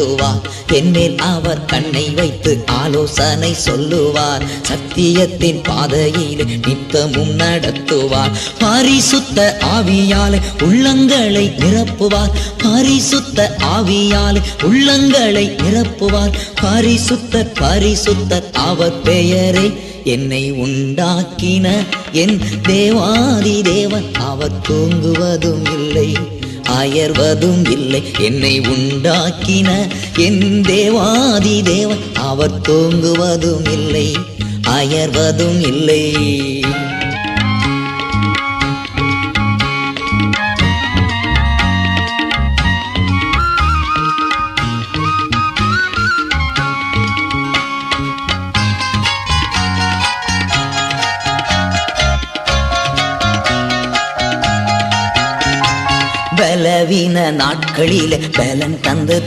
நடத்துவார். என்னேல் அவர் கண்ணை வைத்து ஆலோசனை சொல்லுவார். சத்தியத்தின் பாதையில் நித்தமும் நடத்துவார். பரிசுத்த ஆவியாலே உள்ளங்களை நிரப்புவார். பரிசுத்த ஆவியாலே உள்ளங்களை நிரப்புவார். பரிசுத்தர் பரிசுத்தர் அவர் பெயரே. என்னை உண்டாக்கின என் தேவாதி தேவன் அவர் தூங்குவதும் இல்லை அயர்வதும் இல்லை. என்னை உண்டாக்கின என் தேவாதி தேவன் அவர் தூங்குவதும் இல்லை அயர்வதும் இல்லை. பலவீன நாட்களில் பலன் தந்து